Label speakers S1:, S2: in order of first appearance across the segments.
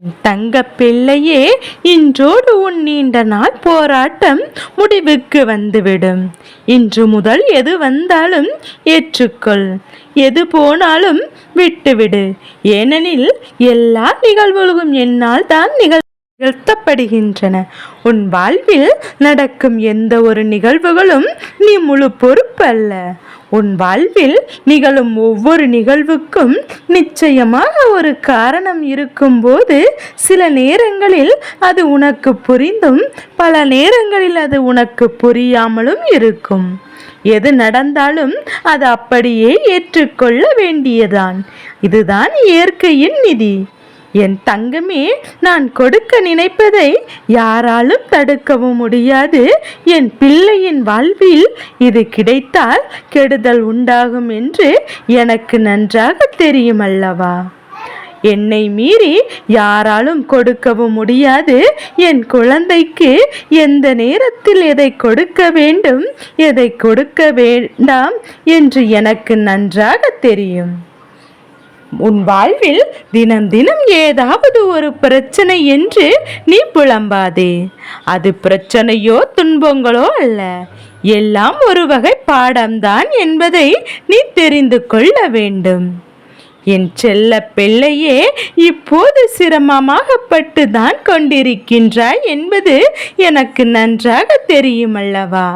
S1: தங்க பிள்ளையே, இன்றோடு உன் நீண்ட நாள் போராட்டம் முடிவுக்கு வந்துவிடும். இன்று முதல் எது வந்தாலும் ஏற்றுக்கொள், எது போனாலும் விட்டுவிடு. ஏனெனில் எல்லா நிகழ்வுகளும் என்னால் தான் நிகழ்த்தப்படுகின்றன. உன் வாழ்வில் நடக்கும் எந்த ஒரு நிகழ்வுகளும் நீ முழு பொறுப்பு அல்ல. உன் வாழ்வில் நிகழும் ஒவ்வொரு நிகழ்வுக்கும் நிச்சயமாக ஒரு காரணம் இருக்கும்போது சில நேரங்களில் அது உனக்கு புரிந்தும் பல நேரங்களில் அது உனக்கு புரியாமலும் இருக்கும். எது நடந்தாலும் அது அப்படியே ஏற்றுக்கொள்ள வேண்டியதான். இதுதான் இயற்கையின் நிதி. என் தங்கமே, நான் கொடுக்க நினைப்பதை யாராலும் தடுக்கவும் முடியாது. என் பிள்ளையின் வாழ்வில் இது கிடைத்தால் கெடுதல் உண்டாகும் என்று எனக்கு நன்றாக தெரியும் அல்லவா? என்னை மீறி யாராலும் கொடுக்கவும் முடியாது. என் குழந்தைக்கு எந்த நேரத்தில் எதை கொடுக்க வேண்டும், எதை கொடுக்க வேண்டாம் என்று எனக்கு நன்றாக தெரியும். உன் வாழ்வில் தினம் தினம் ஏதாவது ஒரு பிரச்சனை என்று நீ புலம்பாதே. அது பிரச்சனையோ துன்பங்களோ அல்ல, எல்லாம் ஒரு வகை பாடம்தான் என்பதை நீ தெரிந்து கொள்ள வேண்டும். என் செல்ல பிள்ளையே, இப்போது சிரமமாகப்பட்டு தான் கொண்டிருக்கின்றாய் என்பது எனக்கு நன்றாக தெரியுமல்லவா?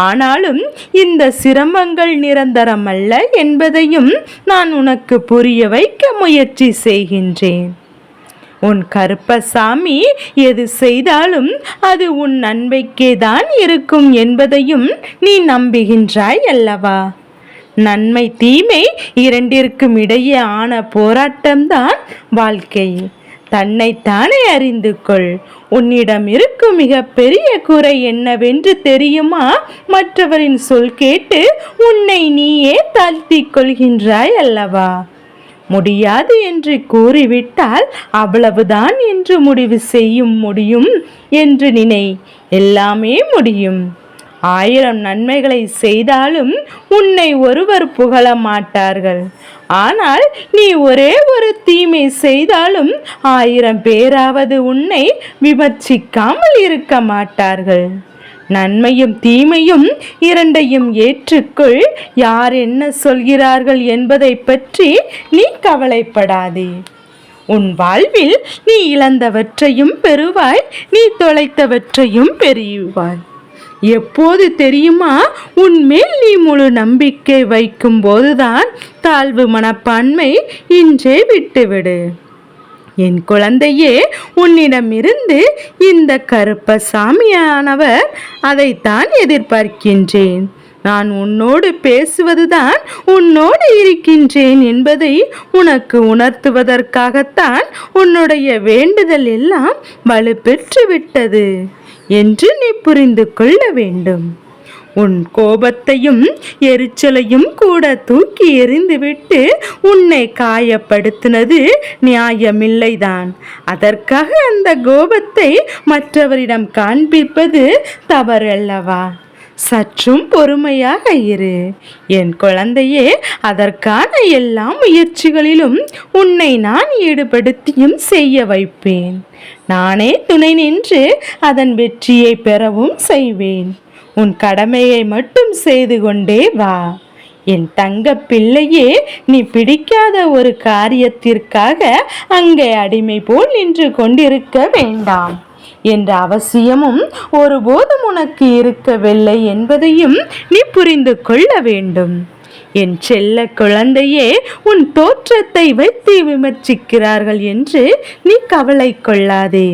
S1: ஆனாலும் இந்த சிரமங்கள் நிரந்தரமல்ல என்பதையும் நான் உனக்கு புரிய வைக்க முயற்சி செய்கின்றேன். உன் கருப்பசாமி எது செய்தாலும் அது உன் நன்மைக்கே தான் இருக்கும் என்பதையும் நீ நம்புகின்றாய் அல்லவா? நன்மை தீமை இரண்டிற்கும் இடையே ஆன போராட்டம்தான் வாழ்க்கை. தன்னைத்தானே அறிந்து கொள். உன்னிடம் இருக்கும் மிக பெரிய குறை என்னவென்று தெரியுமா? மற்றவரின் சொல் கேட்டு உன்னை நீயே தாழ்த்தி கொள்கின்றாய் அல்லவா? முடியாது என்று கூறிவிட்டால் அவ்வளவுதான் என்று முடிவு செய்யும் முடியும் என்று நினை. எல்லாமே முடியும். 1000 நன்மைகளை செய்தாலும் உன்னை ஒருவர் புகழ மாட்டார்கள். ஆனால் நீ ஒரே ஒரு தீமை செய்தாலும் 1000 பேராவது உன்னை விமர்சிக்காமல் இருக்க மாட்டார்கள். நன்மையும் தீமையும் இரண்டையும் ஏற்றுக்கொள். யார் என்ன சொல்கிறார்கள் என்பதை பற்றி நீ கவலைப்படாதே. உன் வாழ்வில் நீ இழந்தவற்றையும் பெறுவாய், நீ தொலைத்தவற்றையும் பெறுவாய். எப்போது தெரியுமா? உன்மேல் நீ முழு நம்பிக்கை வைக்கும் போதுதான். தாழ்வு மனப்பான்மை இன்றே விட்டுவிடு. என் குழந்தையே, உன்னிடமிருந்து இந்த கருப்பசாமியானவர் அதைத்தான் எதிர்பார்க்கின்றேன். நான் உன்னோடு பேசுவதுதான், உன்னோடு இருக்கின்றேன் என்பதை உனக்கு உணர்த்துவதற்காகத்தான் உன்னுடைய வேண்டுதல் எல்லாம் வலுப்பெற்று விட்டது என்று நீ புரிந்து கொள்ள வேண்டும். உன் கோபத்தையும் எரிச்சலையும் கூட தூக்கி எறிந்துவிட்டு உன்னை காயப்படுத்தினது நியாயமில்லைதான். அதற்காக அந்த கோபத்தை மற்றவரிடம் காண்பிப்பது தவறல்லவா? சற்றும் பொறுமையாக இரு என் குழந்தையே. அதற்கான எல்லா முயற்சிகளிலும் உன்னை நான் ஈடுபடுத்தியும் செய்ய வைப்பேன். நானே துணை நின்று அதன் வெற்றியை பெறவும் செய்வேன். உன் கடமையை மட்டும் செய்து கொண்டே வா. என் தங்க பிள்ளையே, நீ பிடிக்காத ஒரு காரியத்திற்காக அங்கே அடிமை போல் நின்று கொண்டிருக்க வேண்டாம் என்ற அவசியமும் ஒருபோதும் உனக்கு இருக்கவில்லை என்பதையும் நீ புரிந்து கொள்ள வேண்டும். என் செல்ல குழந்தையே, உன் தோற்றத்தை வைத்து விமர்சிக்கிறார்கள் என்று நீ கவலை கொள்ளாதே.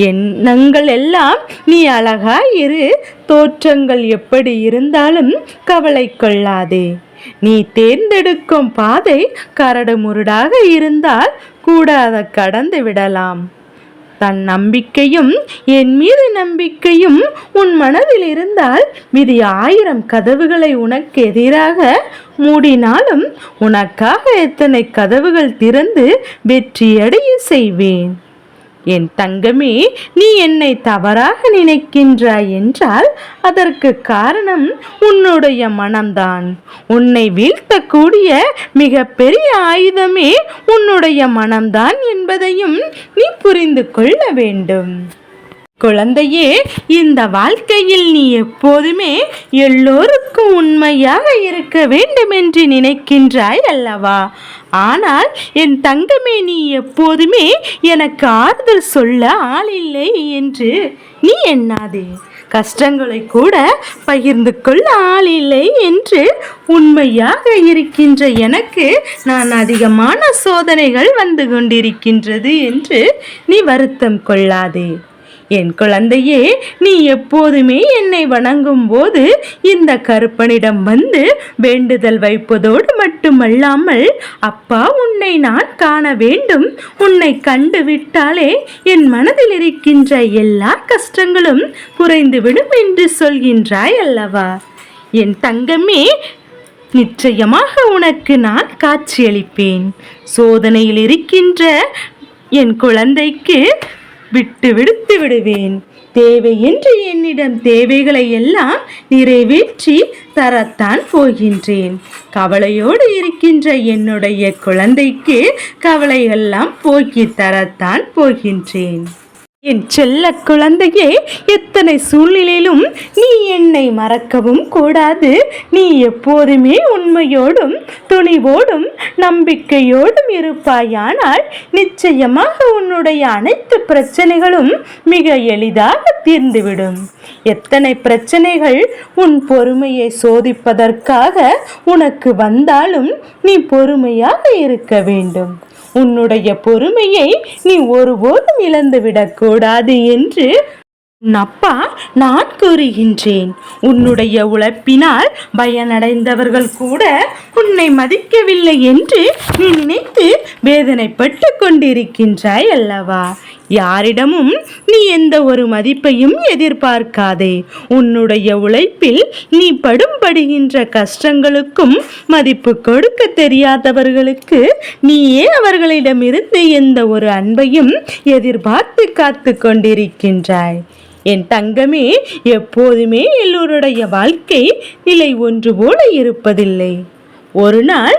S1: எண்ணங்கள் எல்லாம் நீ அழகாயிரு. தோற்றங்கள் எப்படி இருந்தாலும் கவலை கொள்ளாதே. நீ தேர்ந்தெடுக்கும் பாதை கரடு முரடாக இருந்தால் கூட அதை கடந்து விடலாம். தன் நம்பிக்கையும் என் மீது நம்பிக்கையும் உன் மனதில் இருந்தால் விதி 1000 கதவுகளை உனக்கு எதிராக மூடினாலும் உனக்காக எத்தனை கதவுகள் திறந்து வெற்றியடைய செய்வேன். என் தங்கமே, நீ என்னை தவறாக நினைக்கின்றாய் என்றால் அதற்கு காரணம் உன்னுடைய மனம்தான். உன்னை வீழ்த்தக்கூடிய மிக பெரிய ஆயுதமே உன்னுடைய மனம்தான் என்பதையும் நீ புரிந்து கொள்ள வேண்டும். குழந்தையே, இந்த வாழ்க்கையில் நீ எப்போதுமே எல்லோருக்கும் உண்மையாக இருக்க வேண்டும் என்று நினைக்கின்றாய் அல்லவா? ஆனால் என் தங்கமே, நீ எப்போதுமே எனக்கு ஆறுதல் சொல்ல ஆள் இல்லை என்று நீ எண்ணாதே. கஷ்டங்களை கூட பகிர்ந்து கொள்ள ஆள் இல்லை என்று உண்மையாக இருக்கின்ற எனக்கு நான் அதிகமான சோதனைகள் வந்து கொண்டிருக்கின்றது என்று நீ வருத்தம் கொள்ளாதே. என் குழந்தையே, நீ எப்போதுமே என்னை வணங்கும் போது இந்த கருப்பனிடம் வந்து வேண்டுதல் வைப்பதோடு மட்டுமல்லாமல், அப்பா உன்னை நான் காண வேண்டும், உன்னை கண்டு விட்டாலே என் மனதில் இருக்கின்ற எல்லா கஷ்டங்களும் குறைந்துவிடும் என்று சொல்கின்றாய் அல்லவா? என் தங்கமே, நிச்சயமாக உனக்கு நான் காட்சியளிப்பேன். சோதனையில் இருக்கின்ற என் குழந்தைக்கு விடுத்து விடுவேன். தேவை என்று என்னிடம் தேவைகளை எல்லாம் நிறைவேற்றி தரத்தான் போகின்றேன். கவலையோடு இருக்கின்ற என்னுடைய குழந்தைக்கு கவலையெல்லாம் போக்கி தரத்தான் போகின்றேன். என் செல்ல குழந்தையே, எத்தனை சூழ்நிலையிலும் நீ என்னை மறக்கவும் கூடாது. நீ எப்போதுமே உண்மையோடும் துணிவோடும் நம்பிக்கையோடும் இருப்பாயானால் நிச்சயமாக உன்னுடைய அனைத்து பிரச்சனைகளும் மிக எளிதாக தீர்ந்துவிடும். எத்தனை பிரச்சனைகள் உன் பொறுமையை சோதிப்பதற்காக உனக்கு வந்தாலும் நீ பொறுமையாக இருக்க வேண்டும். உன்னுடைய பொறுமையை நீ ஒருபோதும் இழந்துவிடக்கூடாது என்று அப்பா நான் கூறுகின்றேன். உன்னுடைய உழைப்பினால் பயனடைந்தவர்கள் கூட உன்னை மதிக்கவில்லை என்று நீ நினைத்து வேதனைப்பட்டு கொண்டிருக்கின்றாய் அல்லவா? யாரிடமும் நீ எந்த ஒரு மதிப்பையும் எதிர்பார்க்காதே. உன்னுடைய உழைப்பில் நீ படுகின்ற கஷ்டங்களுக்கும் மதிப்பு கொடுக்க தெரியாதவர்களுக்கு நீயே அவர்களிடமிருந்து எந்த ஒரு அன்பையும் எதிர்பார்த்து காத்து கொண்டிருக்கின்றாய். என் தங்கமே, எப்போதுமே எல்லோருடைய வாழ்க்கை நிலை ஒன்று போல இருப்பதில்லை. ஒரு நாள்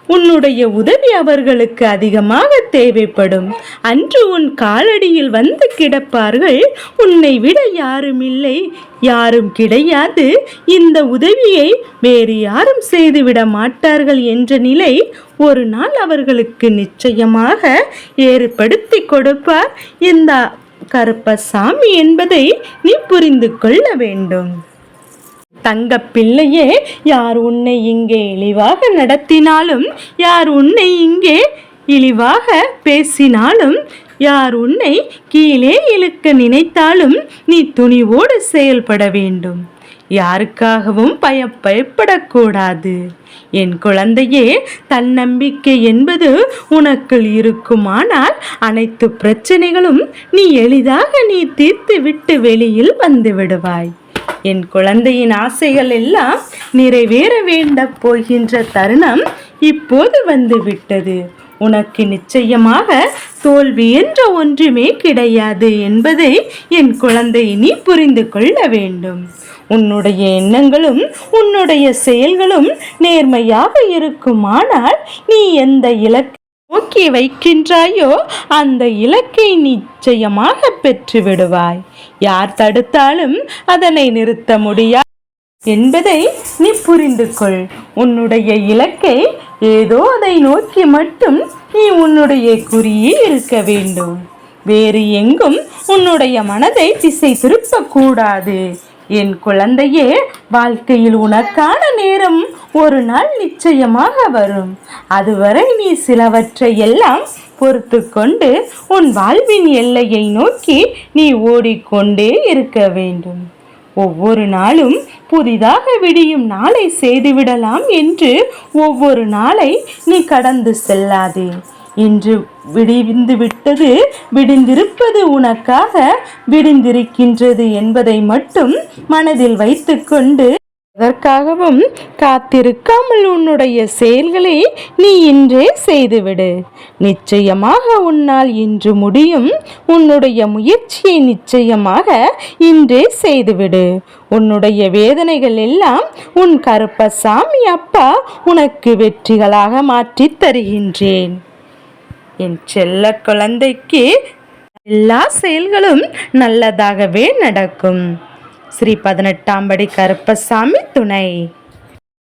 S1: உன்னுடைய உதவி அவர்களுக்கு அதிகமாக தேவைப்படும். அன்று உன் காலடியில் வந்து கிடப்பார்கள். உன்னை விட யாரும் இல்லை, யாரும் கிடையாது, இந்த உதவியை வேறு யாரும் செய்துவிட மாட்டார்கள் என்ற நிலை ஒரு நாள் அவர்களுக்கு நிச்சயமாக ஏற்படுத்தி கொடுப்பார் இந்த கருப்பசாமி என்பதை நீ புரிந்து கொள்ள வேண்டும். தங்க பிள்ளையே, யார் உன்னை இங்கே இழிவாக நடத்தினாலும், யார் உன்னை இங்கே இழிவாக பேசினாலும், யார் உன்னை கீழே இழுக்க நினைத்தாலும் நீ துணிவோடு செயல்பட வேண்டும். யாருக்காகவும் பயப்படக்கூடாது. என் குழந்தையே, தன்னம்பிக்கை என்பது உனக்குள் இருக்குமானால் அனைத்து பிரச்சனைகளும் நீ எளிதாக தீர்த்து விட்டு வெளியில் வந்து விடுவாய். என் குழந்தையின் ஆசைகள் எல்லாம் நிறைவேற வேண்ட போகின்ற தருணம் இப்போது வந்து விட்டது. உனக்கு நிச்சயமாக தோல்வி என்ற ஒன்றுமே கிடையாது என்பதை என் குழந்தை நீ புரிந்து கொள்ள வேண்டும். உன்னுடைய எண்ணங்களும் உன்னுடைய செயல்களும் நேர்மையாக இருக்குமானால் நீ எந்த இலக்கை நோக்கி வைக்கின்றாயோ அந்த இலக்கை நிச்சயமாக பெற்று விடுவாய். யார் தடுத்தாலும் அதனை நிறுத்த முடியாது என்பதை நீ புரிந்து கொள். உன்னுடைய இலக்கை ஏதோ அதை நோக்கி மட்டும் நீ உன்னுடைய குறியே இருக்க வேண்டும். வேறு எங்கும் உன்னுடைய மனதை திசை திருப்பக்கூடாது. என் குழந்தையே, வாழ்க்கையில் உனக்கான நேரம் ஒரு நாள் நிச்சயமாக வரும். அதுவரை நீ சிலவற்றை எல்லாம் பொறுத்து கொண்டு உன் வாழ்வின் எல்லையை நோக்கி நீ ஓடிக்கொண்டே இருக்க வேண்டும். ஒவ்வொரு நாளும் புதிதாக விடியும் நாளை செய்துவிடலாம் என்று ஒவ்வொரு நாளை நீ கடந்து செல்லாதே. இன்று விடிந்திருப்பது உனக்காக விடிந்திருக்கின்றது என்பதை மட்டும் மனதில் வைத்துக்கொண்டு அதற்காகவும் காத்திருக்காமல் உன்னுடைய செயல்களை நீ இன்றே செய்துவிடு. நிச்சயமாக உன்னால் இன்று முடியும். உன்னுடைய முயற்சியை நிச்சயமாக இன்றே செய்துவிடு. உன்னுடைய வேதனைகள் எல்லாம் உன் கருப்பசாமி அப்பா உனக்கு வெற்றிகளாக மாற்றித் தருகின்றேன். என் செல்ல குழந்தைக்கு எல்லா செயல்களும் நல்லதாகவே நடக்கும். ஸ்ரீ 18ஆம் படி கருப்பசாமி துணை.